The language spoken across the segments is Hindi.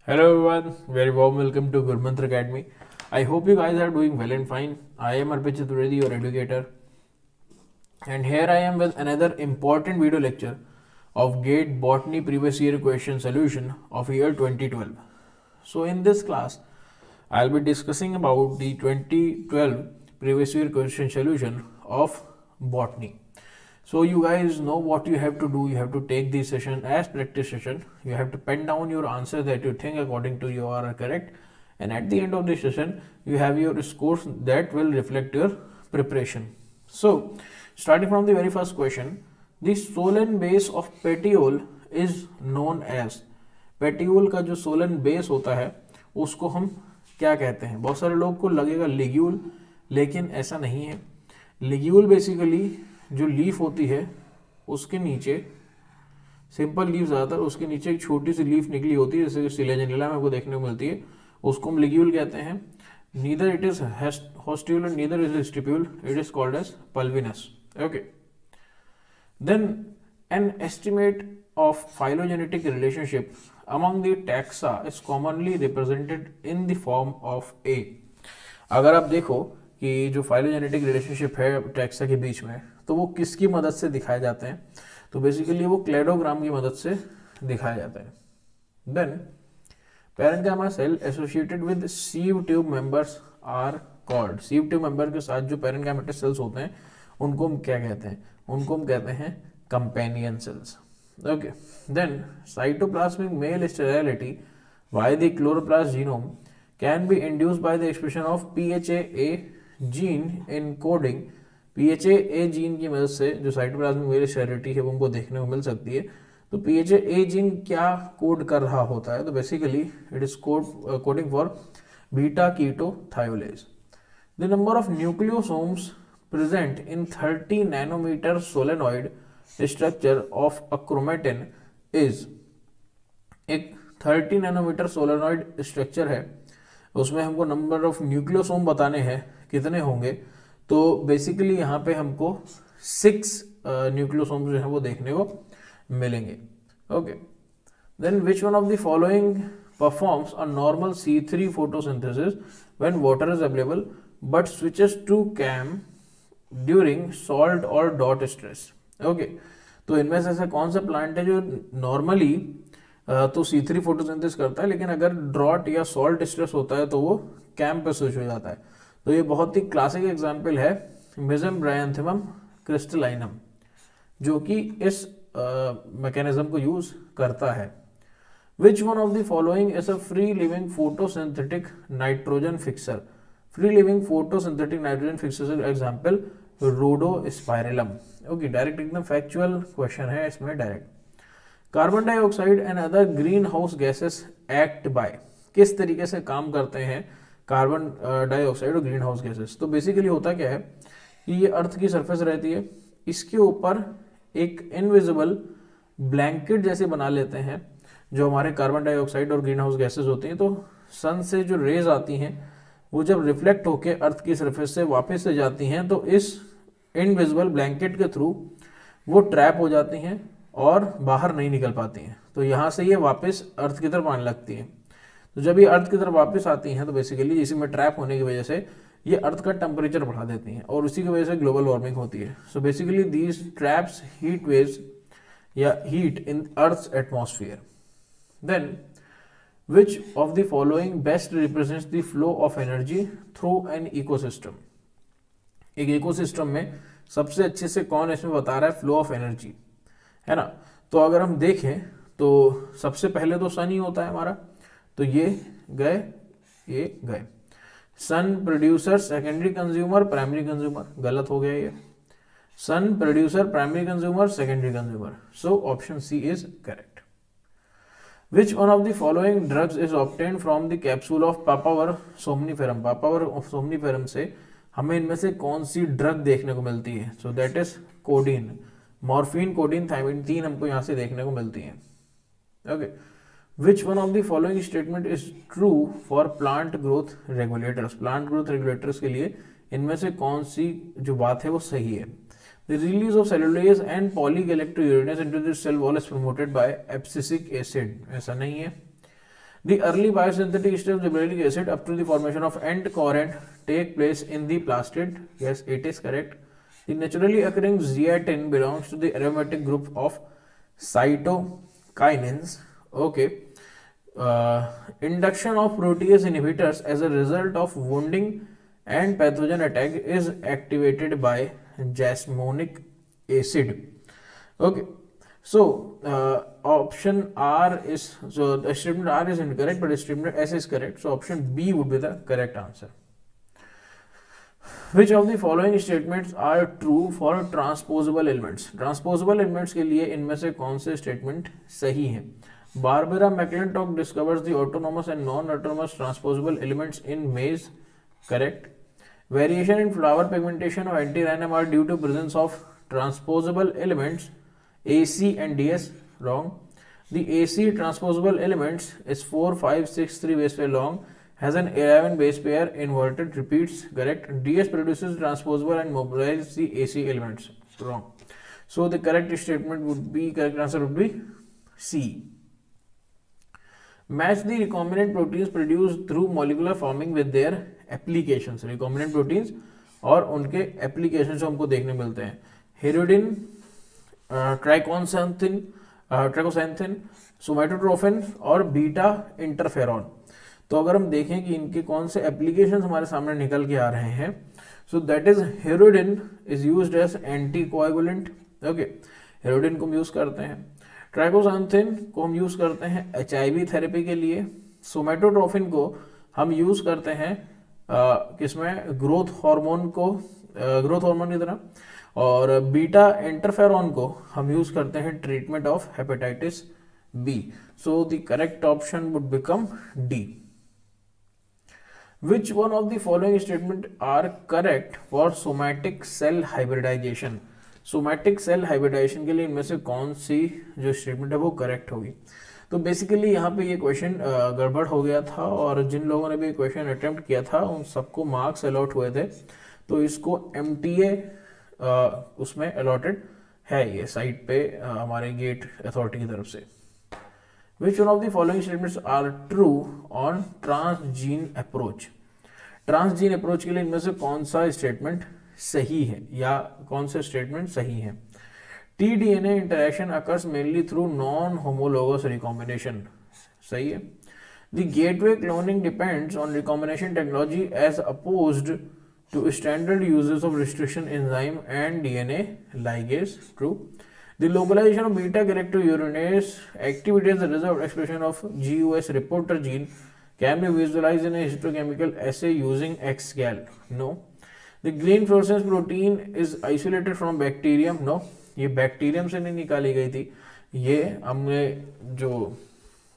Hello everyone, very warm welcome to Gurmantra Academy. I hope you guys are doing well and fine. I am Arpit Chaturvedi, your educator, and here I am with another important video lecture of GATE Botany Previous Year Question Solution of year 2012. So in this class, I'll be discussing about the 2012 Previous Year Question Solution of Botany. So you guys know what you have to do. You have to take this session as practice session. You have to pen down your answer that you think according to you are correct. And at the end of this session, you have your scores that will reflect your preparation. So starting from the very first question, the solen base of petiole is known as. petiole का जो सोलन बेस होता है उसको हम क्या कहते हैं? बहुत सारे लोग को लगेगा लिग्यूल, लेकिन ऐसा नहीं है. लिग्यूल बेसिकली जो लीफ होती है उसके नीचे सिंपल लीफ ज़्यादातर, उसके नीचे एक छोटी सी लीफ निकली होती है जैसे कि सिलेजेनिला में आपको देखने को मिलती है, उसको हम लिग्यूल कहते हैं. Neither it is hostile and neither is stipule, it is called as pulvinus. Okay, then an estimate of phylogenetic relationship among the taxa is commonly represented in the form of a. अगर आप देखो कि जो फाइलोजेनेटिक रिलेशनशिप है टैक्सा के बीच में, तो वो किसकी मदद से दिखाए जाते हैं? तो बेसिकली वो क्लेडोग्राम की मदद से दिखाया जाता है. Then parenchyma cell associated with sieve tube members are called. Sieve tube member के साथ जो पैरेन्काइमेटिक सेल्स होते हैं उनको हम क्या कहते हैं? उनको हम कहते हैं companion cells. Okay, then cytoplasmic male sterility by the chloroplast genome can be induced by the expression of PHA gene in coding. PHA gene की मदद से जो साइटोप्लाज्मिक मेल स्टेरिलिटी है वो हमको देखने को मिल सकती है. तो PHA जीन क्या कोड कर रहा होता है? तो basically it is coding for beta keto thiolase. The number of nucleosomes present in 30 nanometre solenoid structure of a chromatin is. एक 30 नैनोमीटर सोलेनॉइड स्ट्रक्चर है, उसमें हमको नंबर ऑफ न्यूक्लियोसोम बताने हैं कितने होंगे. तो बेसिकली यहाँ पे हमको 6 न्यूक्लियोसोम जो है वो देखने को मिलेंगे. Okay, then which one of the following performs a normal C3 photosynthesis when water is available but switches to CAM during salt और डॉट स्ट्रेस. ओके, तो इनमें से ऐसा कौन सा प्लांट है जो नॉर्मली तो C3 फोटोसिंथेसिस करता है, लेकिन अगर ड्रॉट या सॉल्ट स्ट्रेस होता है तो वो कैम पे स्विच हो जाता है? तो ये बहुत ही क्लासिक एग्जांपल है मेसेंब्रायंथेमम क्रिस्टलाइनम, जो कि इस मैकेनिज्म को यूज करता है. Which one of the following is a free living photosynthetic nitrogen fixer. Free living photosynthetic nitrogen fixer example rhodospirillum. Okay, direct एकदम फैक्चुअल क्वेश्चन है इसमें direct. Carbon dioxide and other green house gases act by. किस तरीके से काम करते हैं कार्बन डाइऑक्साइड और ग्रीन हाउस गैसेस? तो बेसिकली होता क्या है कि ये अर्थ की सरफेस रहती है, इसके ऊपर एक इनविजिबल ब्लैंकेट जैसे बना लेते हैं जो हमारे कार्बन डाइऑक्साइड और ग्रीन हाउस गैसेस होती हैं. तो सन से जो रेज आती हैं वो जब रिफ्लेक्ट होकर अर्थ की सरफेस से वापस से जाती हैं तो इस इनविजिबल ब्लैंकेट के थ्रू वो ट्रैप हो जाती हैं और बाहर नहीं निकल पाती हैं. तो यहाँ से ये वापस अर्थ की तरफ आने लगती हैं. तो जब ये अर्थ की तरफ वापस आती हैं तो बेसिकली इसी में ट्रैप होने की वजह से ये अर्थ का टेम्परेचर बढ़ा देती हैं और उसी की वजह से ग्लोबल वार्मिंग होती है. So basically these traps heat waves या heat in earth atmosphere. Then which of the following best represents the flow of energy through an ecosystem. एक इकोसिस्टम में सबसे अच्छे से कौन इसमें बता रहा है फ्लो ऑफ एनर्जी, है ना? तो अगर हम देखें तो सबसे पहले तो सन ही होता है हमारा, तो ये गए. Sun producer, secondary consumer, primary consumer. गलत हो गया ये. Sun producer, primary consumer, secondary consumer. So option C is correct. Which one of the following drugs is obtain from the capsule of papaver somniferum. Papaver somniferum से हमें इनमें से कौन सी ड्रग देखने को मिलती है? So that is codeine. Morphine, codeine, thiamine, 3 हमको यहाँ से देखने को मिलती है. Okay, which one of the following statement is true for plant growth regulators. Plant growth regulators के लिए इनमें से कौन सी जो बात है वो सही है? The release of cellulose and polygalacturonase into the cell wall is promoted by abscisic acid. ऐसा नहीं है. The early biosynthetic steps of gibberellic acid up to the formation of end core take place in the plastid. Yes, it is correct. The naturally occurring zeatin belongs to the aromatic group of cytokinins. Okay. Induction of protease inhibitors as a result of wounding and pathogen attack is activated by jasmonic acid. Okay. So option R is, so the statement R is incorrect, but the statement S is correct. So option B would be the correct answer. Which of the following statements are true for transposable elements? Transposable elements के लिए इनमें से कौन से statement सही है? Barbara McClintock discovers the autonomous and non-autonomous transposable elements in maize. Correct. Variation in flower pigmentation of antirrhinum are due to presence of transposable elements AC and DS. Wrong. The AC transposable elements is 4, 5, 6, 3 base pair long, has an 11 base pair, inverted repeats. Correct. DS produces transposable and mobilizes the AC elements. Wrong. So the correct statement would be, correct answer would be C. Match the recombinant proteins produced through molecular forming with their applications. Recombinant proteins और उनके applications हमको देखने मिलते हैं. Hirudin, ट्राइकोसैंथिन, सोमैटोट्रोफिन और बीटा इंटरफेरॉन. तो अगर हम देखें कि इनके कौन से एप्लीकेशंस हमारे सामने निकल के आ रहे हैं, so that is hirudin is used as anti coagulant. Okay, hirudin को हम यूज करते हैं. ट्राइकोसैंथिन को हम यूज करते हैं HIV थेरेपी के लिए. सोमैटोट्रोफिन को हम यूज करते हैं किसमें, ग्रोथ हार्मोन की तरह. और बीटा इंटरफेरॉन को हम यूज करते हैं treatment of hepatitis B. So the correct option would become D. Which one of the following statement are correct for somatic cell hybridization? Somatic cell hybridization के लिए इनमें से कौन सी जो स्टेटमेंट है वो करेक्ट होगी? तो बेसिकली यहाँ पे ये क्वेश्चन गड़बड़ हो गया था, और जिन लोगों ने भी क्वेश्चन अटेम्प्ट किया था उन सबको मार्क्स अलॉट हुए थे. तो इसको MTA उसमें अलॉटेड है ये साइट पे हमारे गेट अथॉरिटी की तरफ से. Which one of the following statements are true on transgene approach? Transgene approach के लिए इनमें से कौन सा स्टेटमेंट सही है या कौन से स्टेटमेंट सही है? tDNA interaction occurs mainly through non-homologous recombination. सही है. The gateway cloning depends on recombination technology as opposed to standard uses of restriction enzyme and DNA ligase. True. The localization of beta-galactourinase activity as a result of expression of GUS reporter gene can be visualized in a histochemical assay using XGAL. No. The green fluorescence protein is isolated from bacterium. No. ये बैक्टीरियम से नहीं निकाली गई थी, ये हमने जो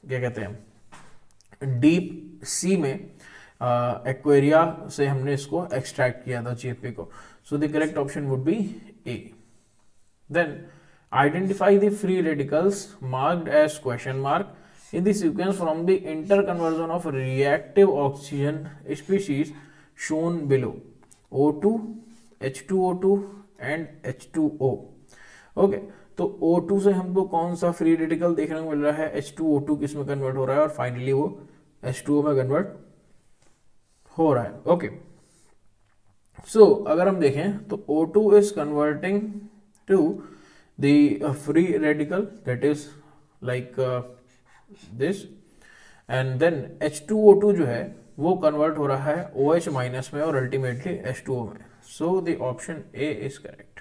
क्या कहते हैं डीप सी में एक्वेरिया से हमने इसको एक्सट्रैक्ट किया था GFP को. So the correct option would be A. Then identify the free radicals marked as question mark in the sequence from the interconversion of reactive oxygen species shown below. O2, H2O2 and H2O. Okay, तो O2 से हमको कौन सा फ्री रेडिकल देखने को मिल रहा है? H2O2 किस में कन्वर्ट हो रहा है और फाइनली वो H2O में कन्वर्ट हो रहा है. ओके, सो अगर हम देखें तो O2 is converting to the free radical, that is like this, and then H2O2 जो है वो कन्वर्ट हो रहा है OH माइनस में और अल्टीमेटली H2O में. So the option A is correct.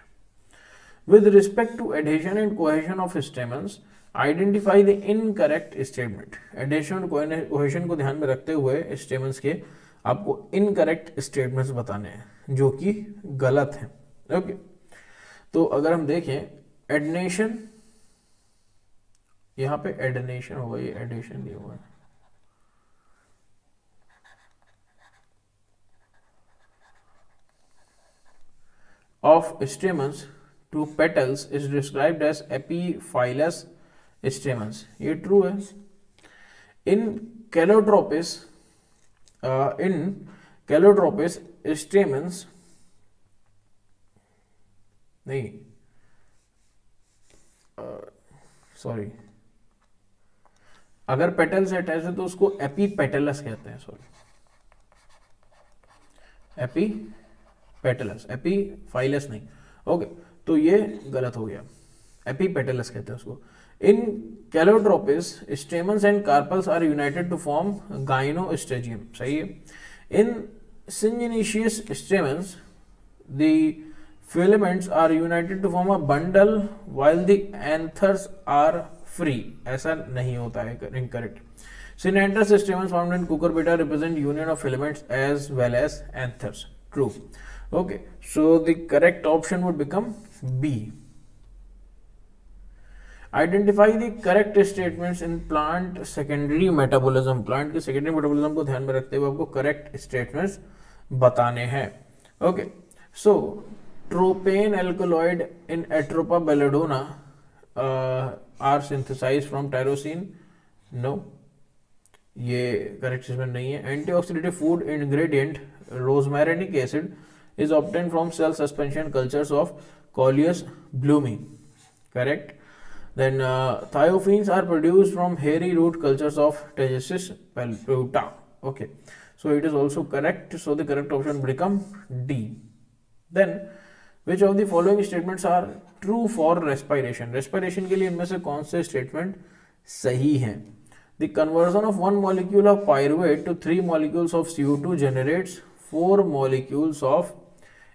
With respect to adhesion and cohesion of stamens, identify the incorrect statement. adhesion और cohesion को ध्यान में रखते हुए stamens के आपको incorrect statements बताने हैं जो कि गलत हैं. ओके, तो अगर हम देखें एडनेशन, यहां पे एडनेशन होगा, ये एडेशन नहीं होगा. Of stamens to petals is described as epiphyllous stamens. ये ट्रू है. इन कैलोट्रोपिस स्टेमन्स नहीं, अगर पेटल से अटैच है तो उसको एपीपेटलस कहते हैं, सॉरी एपीपेटलस, एपीफाइलस नहीं। ओके, तो ये गलत हो गया, एपीपेटलस कहते हैं उसको। In calotropis stamens and carpels are united to form gynostegium, सही है। इन syngenesious stamens the filaments are united to form a bundle while the anthers are free, ऐसा नहीं होता है, incorrect. Synanthers stamens found in cucurbita represent union of filaments as well as anthers, true. Okay, so the correct option would become B. Identify the correct statements in plant secondary metabolism. Plant के secondary metabolism को ध्यान में रखते हुए आपको correct statements बताने हैं। Okay, so tropane alkaloid in atropa belladonna are synthesised from tyrosine, no, ये करेक्ट स्टेटमेंट नहीं है। Antioxidative food ingredient rosmarinic acid is obtain from cell suspension cultures of coleus blumei, correct. Then thiophene are produced from hairy root cultures of Tagesis palputa. Okay, so it is also correct. So the correct option will become D. Then which of the following statements are true for respiration? Respiration के लिए इनमें से कौन से statement सही हैं? The conversion of one molecule of pyruvate to 3 molecules of CO2 generates 4 molecules of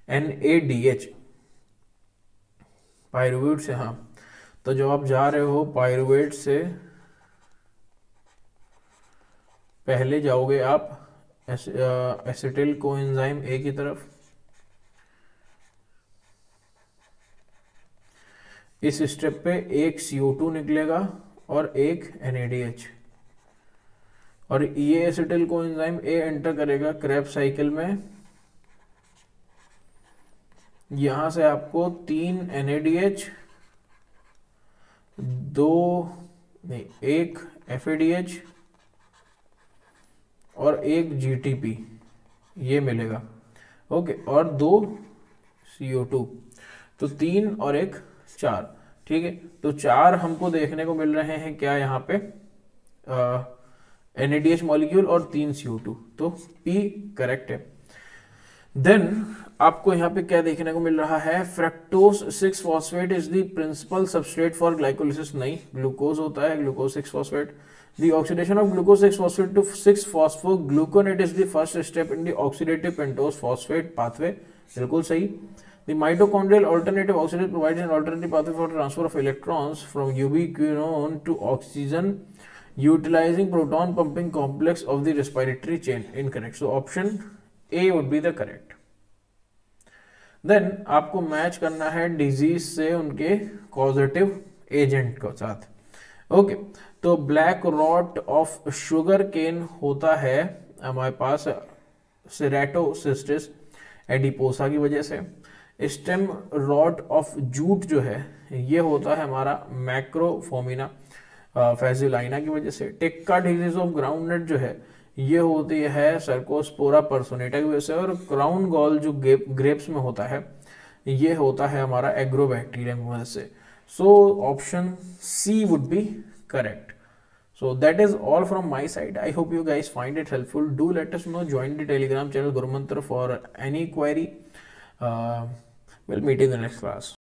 NADH. Pyruvate से, हाँ, तो जब आप जा रहे हो पायरुवेट से पहले जाओगे आप एसिटिल कोएंजाइम ए की तरफ, इस स्टेप पे एक CO2 निकलेगा और एक NADH, और ये एसिटिल कोएंजाइम ए एंटर करेगा क्रेब्स साइकिल में, यहां से आपको 3 NADH, 1 FADH और 1 GTP ये मिलेगा। ओके, और 2 CO2, तो 3 और 1 4, ठीक है। तो 4 हमको देखने को मिल रहे हैं क्या यहाँ पे, NADH मॉलिक्यूल और 3 CO2, तो P करेक्ट है। देन आपको यहाँ पे क्या देखने को मिल रहा है, fructose 6 phosphate is the principal substrate for glycolysis, नहीं, ग्लूकोज होता है, glucose 6 phosphate. The oxidation of glucose 6 phosphate to 6 phosphogluconate is the first step in the oxidative pentose phosphate pathway, बिल्कुल सही। The mitochondrial alternative oxidase provides an alternative pathway for transfer of electrons from ubiquinone to oxygen utilising proton pumping complex of the respiratory chain, incorrect. So option A would be the correct. Then आपको मैच करना है डिजीज से उनके कॉजेटिव एजेंट के साथ। ओके, तो black rot of sugarcane होता है हमारे पास सेरेटोसिस्टिस एडिपोसा की वजह से। स्टेम रॉट ऑफ जूट जो है ये होता है हमारा मैक्रोफोमिना फैजिलाइना की वजह से। टिक्का डिजीज ऑफ ग्राउंडनट जो है ये होती है सर्कोस्पोरा पर्सोनेटा की वजह से। और क्राउन गॉल जो ग्रेप्स में होता है ये होता है हमारा एग्रोबैक्टीरियम की वजह से। So option C would be correct. So that is all from my side. I hope you guys find it helpful. Do let us know. Join the Telegram channel Gurumantra for any query. We'll meet in the next class.